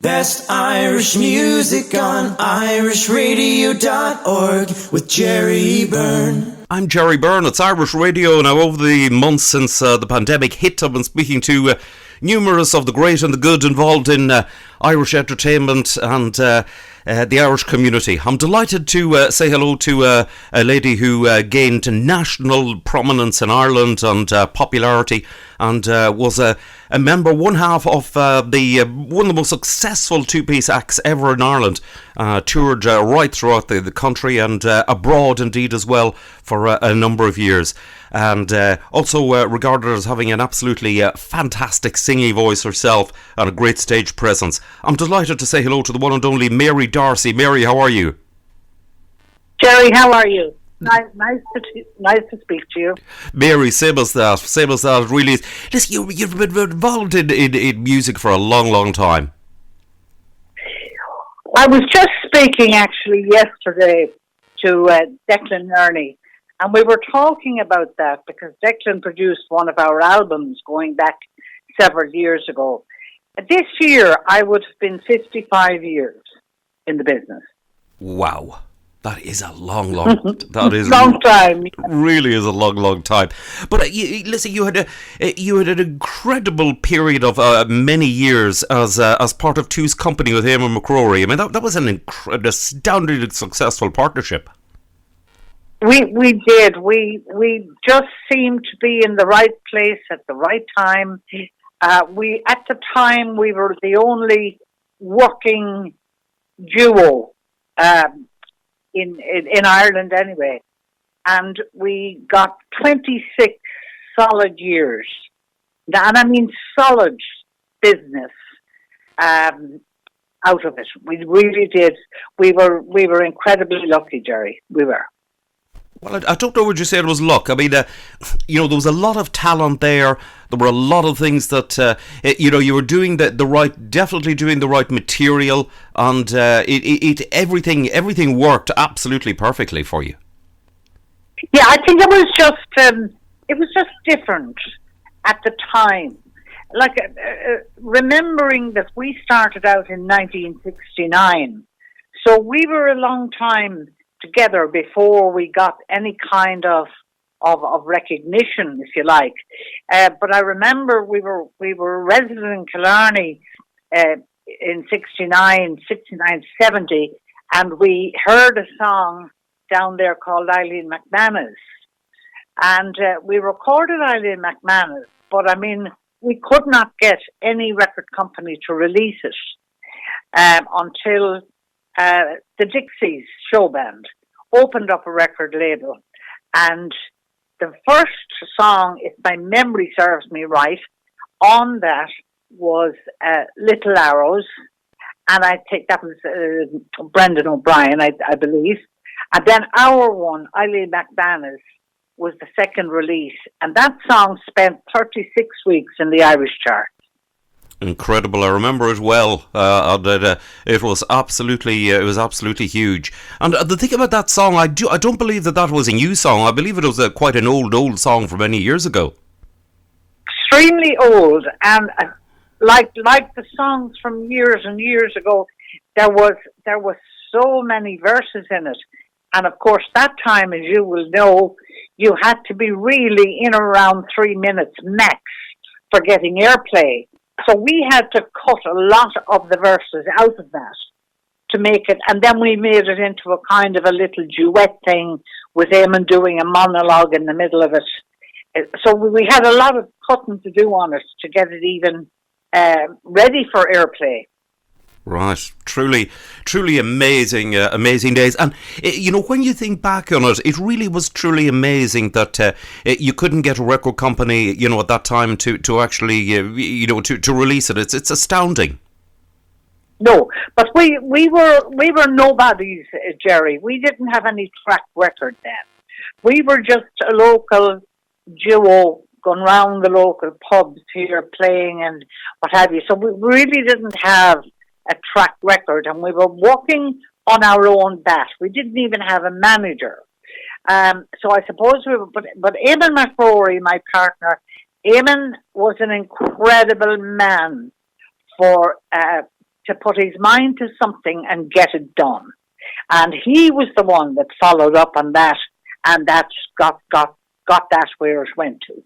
Best Irish music on irishradio.org with Jerry Byrne. I'm Jerry Byrne. It's Irish Radio. Now, over the months since the pandemic hit, I've been speaking to numerous of the great and the good involved in Irish entertainment and the Irish community. I'm delighted to say hello to a lady who gained national prominence in Ireland and popularity, and was a member, one half of one of the most successful two-piece acts ever in Ireland. Toured right throughout the country and abroad indeed as well for a number of years. And also regarded as having an absolutely fantastic singing voice herself and a great stage presence. I'm delighted to say hello to the one and only Mary Darcy. Mary, how are you? Jerry, how are you? Nice to speak to you. Mary, same as that. It really is. Listen, you've been involved in music for a long, long time. I was just speaking actually yesterday to Declan Ernie, and we were talking about that because Declan produced one of our albums going back several years ago. This year, I would have been 55 years in the business. Wow. That is a long time. Really is a long time. But listen, you had an incredible period of many years as part of Two's company with Eamon McCrory. I mean, that was an astoundingly successful partnership. We did. We just seemed to be in the right place at the right time. At the time we were the only working duo. In Ireland anyway, and we got 26 solid years, and I mean solid business out of it. We really did. We were incredibly lucky, Jerry. We were. Well, I don't know would you say it was luck. I mean, there was a lot of talent there. There were a lot of things that, you were doing definitely doing the right material, and everything worked absolutely perfectly for you. Yeah, I think it was just different at the time. Like, remembering that we started out in 1969, so we were a long time together before we got any kind of recognition, if you like. But I remember we were resident in Killarney in 69, 70, and we heard a song down there called Eileen McManus. And we recorded Eileen McManus, but I mean, we could not get any record company to release it until the Dixies show band opened up a record label, and the first song, if my memory serves me right, on that was Little Arrows, and I think that was Brendan O'Brien, I believe. And then our one, Eileen McManus, was the second release, and that song spent 36 weeks in the Irish chart. Incredible! I remember it well. It was absolutely huge. And the thing about that song, I don't believe that was a new song. I believe it was quite an old song from many years ago. Extremely old, and like the songs from years and years ago, there was so many verses in it, and of course that time, as you will know, you had to be really in around 3 minutes max for getting airplay. So we had to cut a lot of the verses out of that to make it, and then we made it into a kind of a little duet thing with Eamon doing a monologue in the middle of it. So we had a lot of cutting to do on it to get it even ready for airplay. Right, truly amazing days. And when you think back on it, it really was truly amazing that you couldn't get a record company, at that time to actually, to release it. It's astounding. No, but we were nobodies, Jerry. We didn't have any track record then. We were just a local duo going round the local pubs here playing and what have you. So we really didn't have a track record, and we were working on our own bat. We didn't even have a manager. So I suppose but Eamon McCrory, my partner, Eamon was an incredible man for to put his mind to something and get it done. And he was the one that followed up on that, and that got that where it went to.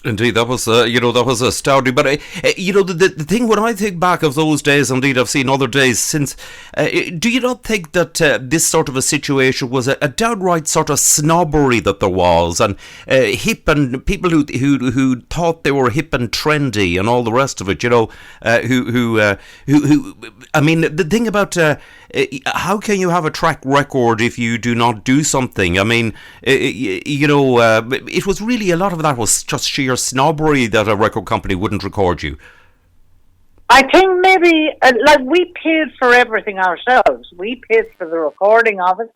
Indeed, that was that was astounding. But the thing when I think back of those days, indeed, I've seen other days since. Do you not think that this sort of a situation was a downright sort of snobbery that there was, and hip and people who thought they were hip and trendy and all the rest of it? Who I mean, the thing about how can you have a track record if you do not do something? I mean, it was really a lot of that was just sheer snobbery that a record company wouldn't record you. I think maybe, we paid for everything ourselves. We paid for the recording of it.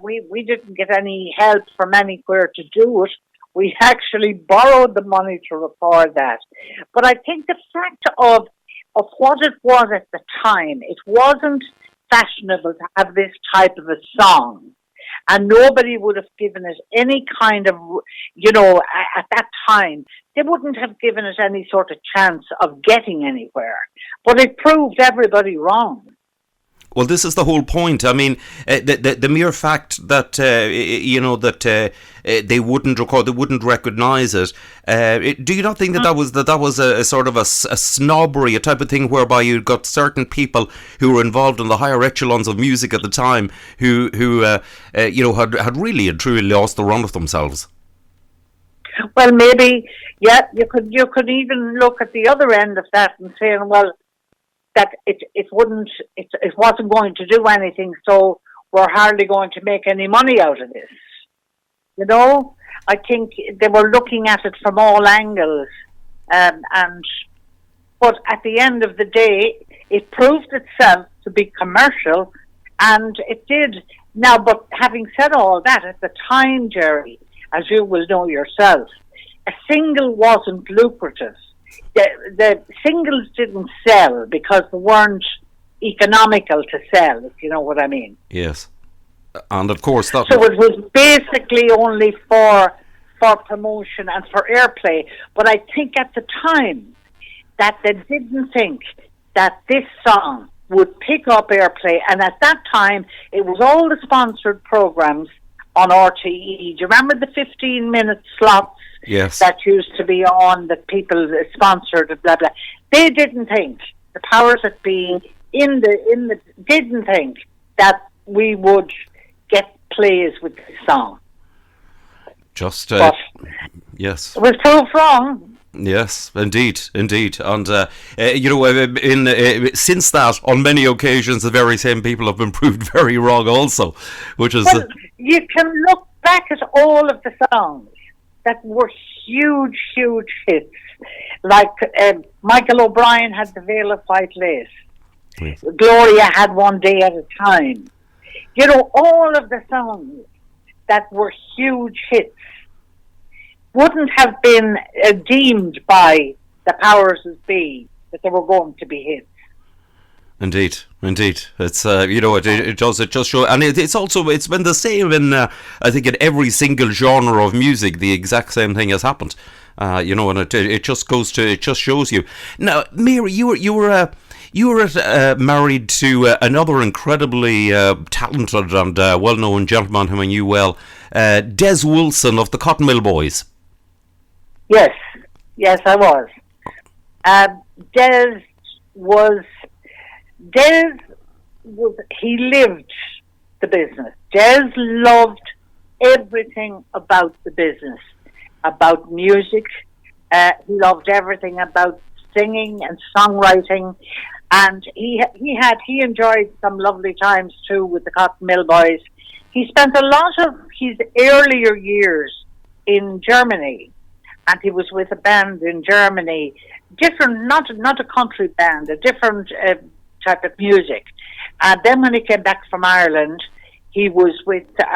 We didn't get any help from anywhere to do it. We actually borrowed the money to record that. But I think the fact of what it was at the time, it wasn't fashionable to have this type of a song. And nobody would have given it any kind of, at that time, they wouldn't have given it any sort of chance of getting anywhere. But it proved everybody wrong. Well, this is the whole point. I mean, the mere fact that they wouldn't record, they wouldn't recognise it. Do you not think that was a sort of a snobbery, a type of thing whereby you got certain people who were involved in the higher echelons of music at the time who had really and truly lost the run of themselves? Well, maybe, yeah. You could even look at the other end of that and say, well, that it wasn't going to do anything, so we're hardly going to make any money out of this. I think they were looking at it from all angles, but at the end of the day, it proved itself to be commercial, and it did. Now, but having said all that, at the time, Jerry, as you will know yourself, a single wasn't lucrative. The singles didn't sell because they weren't economical to sell, if you know what I mean. Yes. And of course that... So it was basically only for promotion and for airplay. But I think at the time that they didn't think that this song would pick up airplay. And at that time, it was all the sponsored programs on RTE. Do you remember the 15-minute slots? Yes. That used to be on, that people sponsored, blah blah. They didn't think, the powers that be didn't think that we would get plays with this song. Just yes, it was proved wrong. Yes, indeed, and since that, on many occasions, the very same people have been proved very wrong, also, which is. Well, you can look back at all of the songs that were huge hits. Like Michael O'Brien had The Veil of White Lace. Yes. Gloria had One Day at a Time. All of the songs that were huge hits wouldn't have been deemed by the powers that be that they were going to be hits. Indeed. It's it just show, and it's been the same in I think in every single genre of music. The exact same thing has happened. And it just shows you. Now, Mary, you were married to another incredibly talented and well-known gentleman whom I knew well, Des Wilson of the Cotton Mill Boys. Yes, I was. Des was, he lived the business. Des loved everything about the business, about music. He loved everything about singing and songwriting. And he enjoyed some lovely times too with the Cotton Mill Boys. He spent a lot of his earlier years in Germany, and he was with a band in Germany, different, not a country band, a different type of music. And then when he came back from Ireland, he was with, to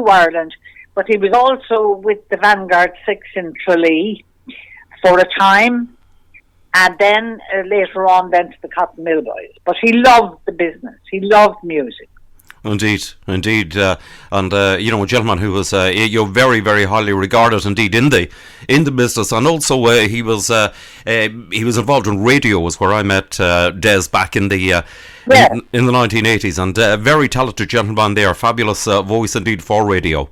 Ireland, but he was also with the Vanguard Six in Tralee for a time, and then later on then to the Cotton Mill Boys. But he loved the business. He loved music. Indeed. And a gentleman who was very, very highly regarded indeed in the business, and also he was involved in radio, was where I met Des back in the in the 1980s, and a very talented gentleman there, fabulous voice indeed for radio.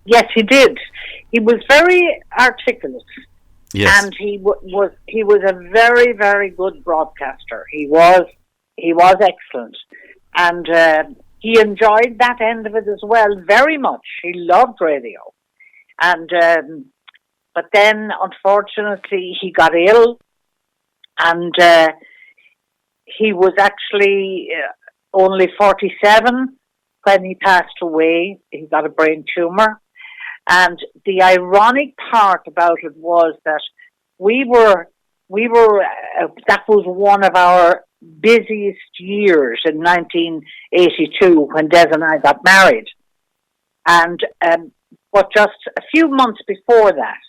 Yes, he did. He was very articulate. Yes. And he was a very, very good broadcaster. He was excellent, and he enjoyed that end of it as well very much. He loved radio, and but then unfortunately he got ill, and he was actually only 47 when he passed away. He got a brain tumor. And the ironic part about it was that we were that was one of our busiest years in 1982 when Des and I got married. And but just a few months before that,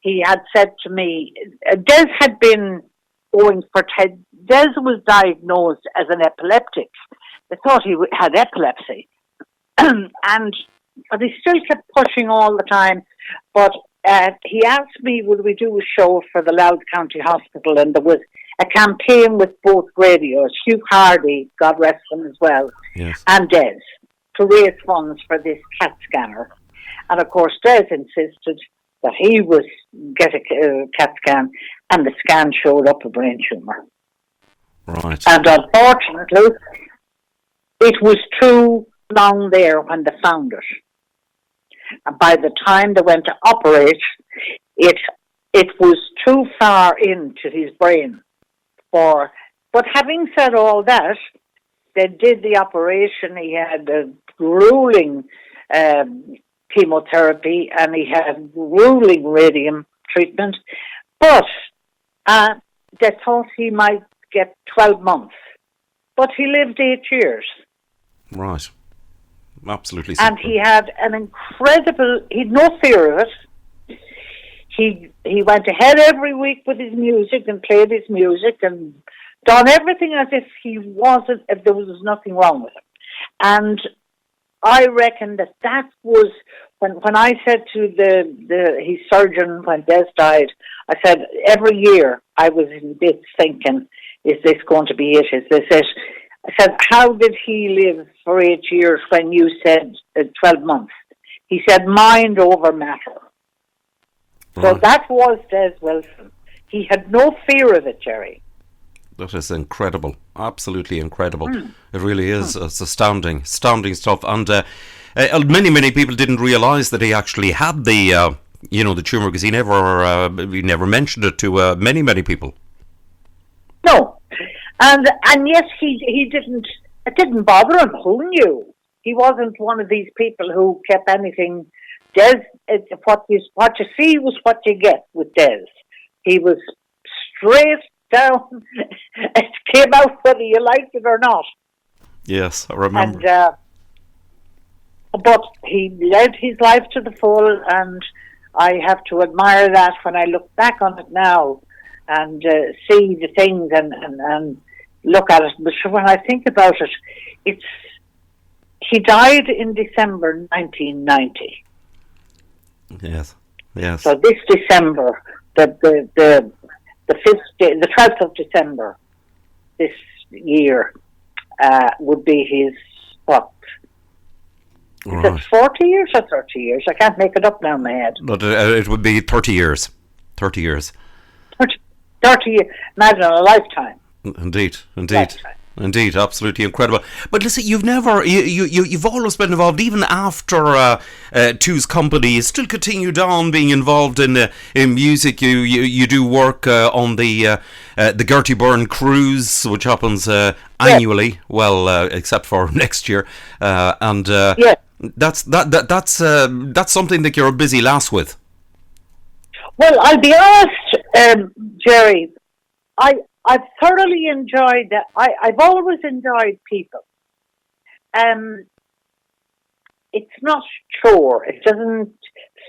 he had said to me, Des had been going for Des was diagnosed as an epileptic. They thought he had epilepsy, but he still kept pushing all the time. But he asked me, would we do a show for the Louth County Hospital? And there was a campaign with both radios, Hugh Hardy, God rest him as well, yes, and Des, to raise funds for this CAT scanner. And of course, Des insisted that he was get a CAT scan, and the scan showed up a brain tumour. Right. And unfortunately, it was too long there when they found it. And by the time they went to operate, it was too far into his brain for. But having said all that, they did the operation. He had a grueling chemotherapy, and he had grueling radium treatment. But they thought he might get 12 months. But he lived 8 years. Right. Absolutely. And he had an incredible, he'd no fear of it. He went ahead every week with his music and played his music and done everything as if if there was nothing wrong with him. And I reckon that was, when I said to his surgeon when Des died, I said, every year I was in bits thinking, is this going to be it? Is this it? I said, how did he live for 8 years when you said 12 months? He said, mind over matter. So that was Des Wilson. He had no fear of it, Jerry. That is incredible. Absolutely incredible. It really is. It's astounding stuff. And many people didn't realise that he actually had the tumour, because he never mentioned it to many people. No. And yes, he didn't. It didn't bother him. Who knew? He wasn't one of these people who kept anything. Des, what you see was what you get with Des. He was straight down. It came out whether you liked it or not. Yes, I remember. And but he led his life to the full, and I have to admire that when I look back on it now. And see the things and look at it. But when I think about it, he died in December 1990. Yes. So this December, the 12th of December, this year would be his what? Is it 40 years or 30 years? I can't make it up now in my head. But it would be 30 years. 30 years. 30 years. Imagine a lifetime. Indeed. Lifetime. Indeed, absolutely incredible. But listen, you've always been involved, even after Two's company. You still continued on being involved in music. You do work on the Gertie Byrne cruise, which happens annually. Yes. Well, except for next year, and yes. That's something that you're a busy lass with. Well, I'll be honest, Jerry. I've thoroughly enjoyed that. I've always enjoyed people. It's not chore. It doesn't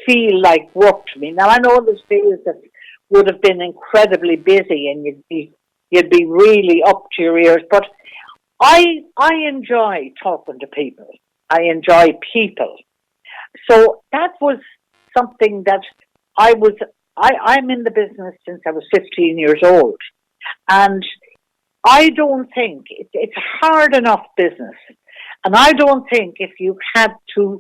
feel like work to me. Now, I know there's days that would have been incredibly busy and you'd be really up to your ears. But I enjoy talking to people. I enjoy people. So that was something that I'm in the business since I was 15 years old. And I don't think it's hard enough business. And I don't think if you had to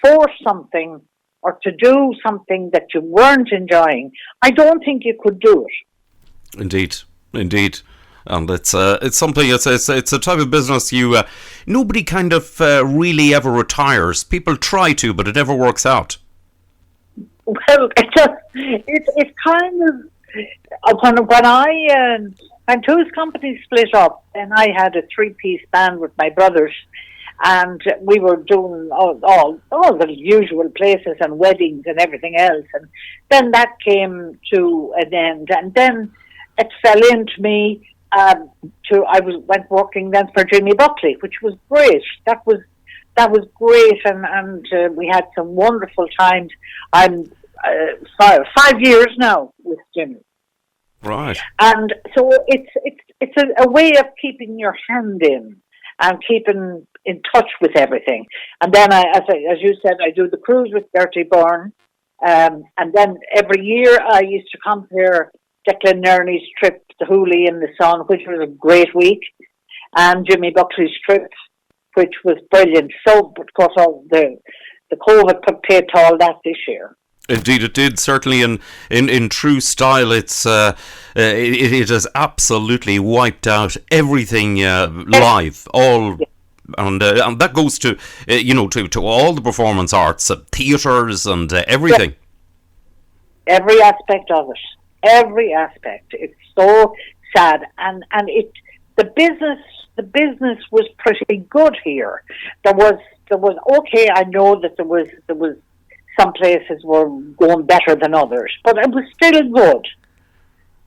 force something or to do something that you weren't enjoying, I don't think you could do it. Indeed. And it's something. It's a type of business nobody kind of really ever retires. People try to, but it never works out. Well, it's kind of when Two's company split up, and I had a 3-piece band with my brothers, and we were doing all the usual places and weddings and everything else, and then that came to an end, and then it fell into me. I went working then for Jimmy Buckley, which was great. That was great, and we had some wonderful times. I'm 5 years now with Jimmy. Right. And so it's a way of keeping your hand in and keeping in touch with everything. And then as you said, I do the cruise with Bertie Byrne, and then every year I used to compare Declan Nerney's trip to Hooley in the Sun, which was a great week, and Jimmy Buckley's trip, which was brilliant. So, of course, all the COVID put paid to all that this year. Indeed, it did. Certainly, in true style, it has absolutely wiped out everything live. All. And that goes to to all the performance arts, theatres, and everything. Every aspect of it. Every aspect. It's so sad, and the business was pretty good here. There was okay. I know that there was some places were going better than others, but it was still good.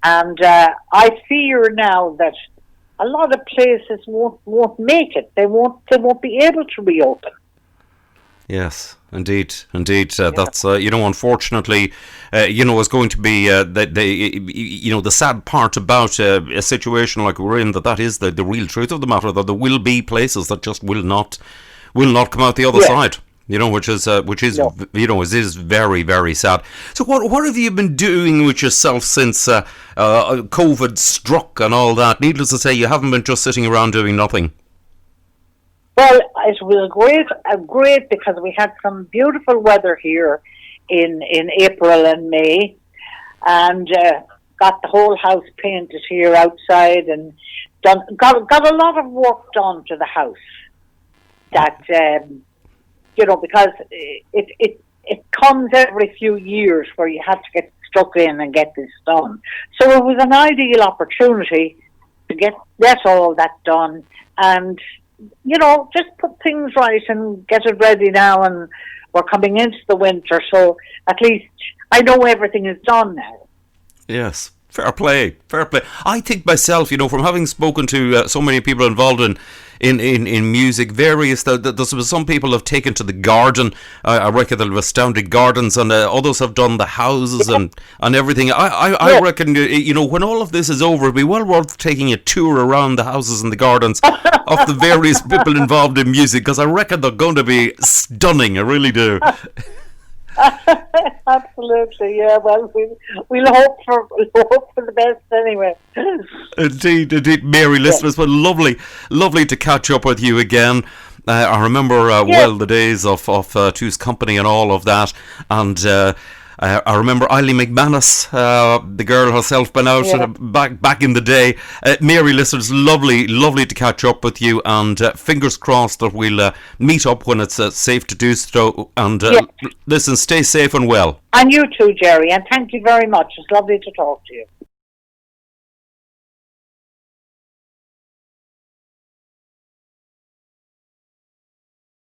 And I fear now that a lot of places won't make it. They won't be able to reopen. Yes, indeed. That's unfortunately, is going to be the sad part about a situation like we're in. That is the real truth of the matter. That there will be places that just will not come out the other side. Which is it is very, very sad. So what have you been doing with yourself since COVID struck and all that? Needless to say, you haven't been just sitting around doing nothing. Well, it was great because we had some beautiful weather here in April and May, and got the whole house painted here outside, and got a lot of work done to the house. That because it comes every few years where you have to get stuck in and get this done. So it was an ideal opportunity to get all that done and. Just put things right and get it ready now, and we're coming into the winter, so at least I know everything is done now. Yes, fair play. I think myself, from having spoken to so many people involved in music, various, there's some people have taken to the garden. I reckon they've astounded gardens, and others have done the houses and everything. I reckon, when all of this is over, it'll be well worth taking a tour around the houses and the gardens of the various people involved in music, because I reckon they're going to be stunning. I really do. Absolutely, yeah. Well, we'll hope for the best anyway. Indeed, Mary, listeners, but lovely to catch up with you again. I remember the days of Two's company and all of that, and I remember Eileen McManus, the girl herself, been out back in the day. Mary, listeners, lovely to catch up with you, and fingers crossed that we'll meet up when it's safe to do so. And listen, stay safe and well. And you too, Jerry, and thank you very much. It's lovely to talk to you.